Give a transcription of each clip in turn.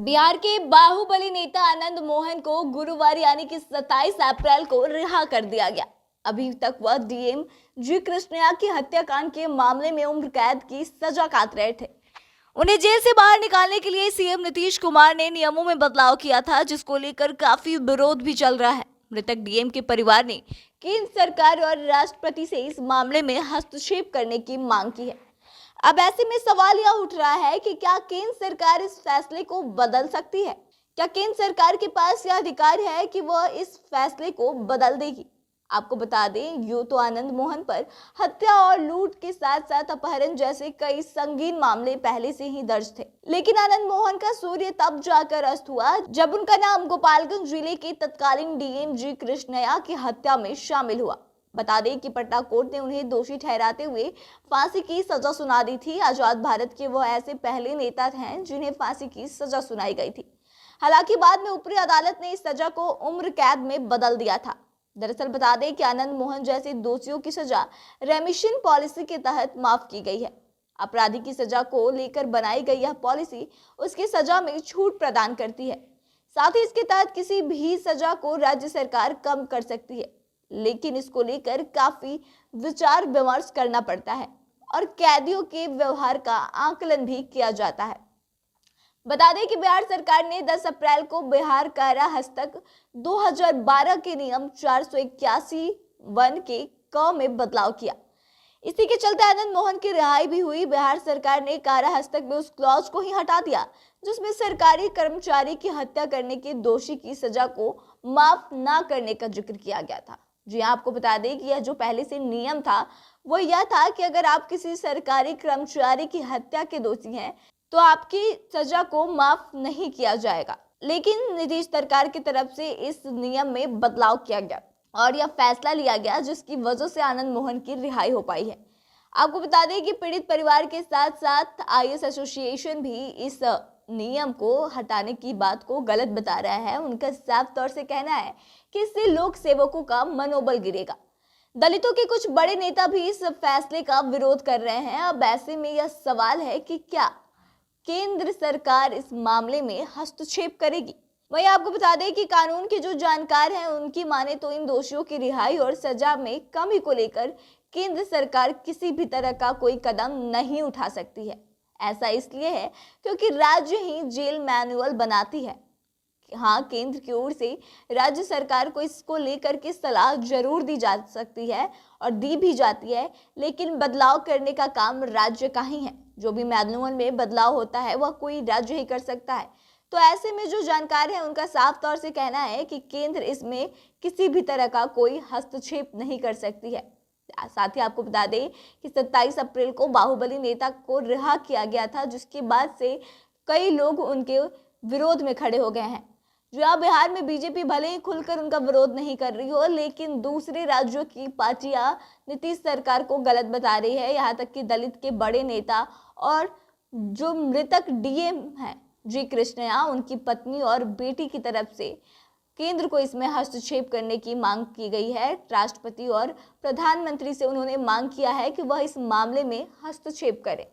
बिहार के बाहुबली नेता आनंद मोहन को गुरुवार यानी कि 27 अप्रैल को रिहा कर दिया गया। अभी तक वह डीएम जी कृष्णया की हत्याकांड के मामले में उम्र कैद की सजा काट रहे थे। उन्हें जेल से बाहर निकालने के लिए सीएम नीतीश कुमार ने नियमों में बदलाव किया था, जिसको लेकर काफी विरोध भी चल रहा है। मृतक डीएम के परिवार ने केंद्र सरकार और राष्ट्रपति से इस मामले में हस्तक्षेप करने की मांग की है। अब ऐसे में सवाल यह उठ रहा है कि क्या केंद्र सरकार इस फैसले को बदल सकती है? क्या केंद्र सरकार के पास यह अधिकार है कि वह इस फैसले को बदल देगी? आपको बता दें, यूं तो आनंद मोहन पर हत्या और लूट के साथ साथ अपहरण जैसे कई संगीन मामले पहले से ही दर्ज थे, लेकिन आनंद मोहन का सूर्य तब जाकर अस्त हुआ जब उनका नाम गोपालगंज जिले के तत्कालीन डीएम जी कृष्णया की हत्या में शामिल हुआ। बता दें कि पटना कोर्ट ने उन्हें दोषी ठहराते हुए फांसी की सजा सुना दी थी। आजाद भारत के वह ऐसे पहले नेता हैं जिन्हें फांसी की सजा सुनाई गई थी। हालांकि बाद में ऊपरी अदालत ने इस सजा को उम्र कैद में बदल दिया था। दरअसल बता दें कि आनंद मोहन जैसे दोषियों की सजा रेमिशन पॉलिसी के तहत माफ की गई है। अपराधी की सजा को लेकर बनाई गई यह पॉलिसी उसकी सजा में छूट प्रदान करती है। साथ ही इसके तहत किसी भी सजा को राज्य सरकार कम कर सकती है, लेकिन इसको लेकर काफी विचार विमर्श करना पड़ता है और कैदियों के व्यवहार का आकलन भी किया जाता है। बता दें कि बिहार सरकार ने 10 अप्रैल को बिहार कारा हस्तक 2012 के नियम 481 के क में बदलाव किया। इसी के चलते आनंद मोहन की रिहाई भी हुई। बिहार सरकार ने कारा हस्तक में उस क्लॉज को ही हटा दिया जिसमें सरकारी कर्मचारी की हत्या करने के दोषी की सजा को माफ न करने का जिक्र किया गया था। जी आपको बता दें कि यह जो पहले से नियम था वो यह था कि अगर आप किसी सरकारी कर्मचारी की हत्या के दोषी हैं तो आपकी सजा को माफ नहीं किया जाएगा, लेकिन नीतीश सरकार की तरफ से इस नियम में बदलाव किया गया और यह फैसला लिया गया जिसकी वजह से आनंद मोहन की रिहाई हो पाई है। आपको बता दें कि पीड़ित परिवार के साथ साथ आईएएस एसोसिएशन भी इस नियम को हटाने की बात को गलत बता रहा है। उनका साफ तौर से कहना है कि इससे लोक सेवकों का मनोबल गिरेगा। दलितों के कुछ बड़े नेता भी इस फैसले का विरोध कर रहे हैं। अब ऐसे में यह सवाल है कि क्या केंद्र सरकार इस मामले में हस्तक्षेप करेगी? वहीं आपको बता दें कि कानून के जो जानकार हैं उनकी माने तो इन दोषियों की रिहाई और सजा में कमी को लेकर केंद्र सरकार किसी भी तरह का कोई कदम नहीं उठा सकती है। ऐसा इसलिए है क्योंकि राज्य ही जेल मैनुअल बनाती है। हाँ, केंद्र की ओर से राज्य सरकार को इसको लेकर के सलाह जरूर दी जा सकती है और दी भी जाती है, लेकिन बदलाव करने का काम राज्य का ही है। जो भी मैनुअल में बदलाव होता है वह कोई राज्य ही कर सकता है। तो ऐसे में जो जानकार है उनका साफ तौर से कहना है कि केंद्र इसमें किसी भी तरह का कोई हस्तक्षेप नहीं कर सकती है। साथ ही आपको बता दें कि 27 अप्रैल को बाहुबली नेता को रिहा किया गया था, जिसके बाद से कई लोग उनके विरोध में खड़े हो गए हैं। जो बिहार में बीजेपी भले ही खुलकर उनका विरोध नहीं कर रही हो, लेकिन दूसरे राज्यों की पार्टियां नीतीश सरकार को गलत बता रही है। यहाँ तक कि दलित के बड़े नेता और जो मृतक डीएम है जी कृष्णया, उनकी पत्नी और बेटी की तरफ से केंद्र को इसमें हस्तक्षेप करने की मांग की गई है। राष्ट्रपति और प्रधानमंत्री से उन्होंने मांग किया है कि वह इस मामले में हस्तक्षेप करें।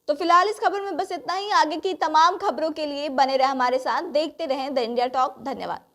तो फिलहाल इस खबर में बस इतना ही। आगे की तमाम खबरों के लिए बने रहे हमारे साथ, देखते रहें द इंडिया टॉक। धन्यवाद।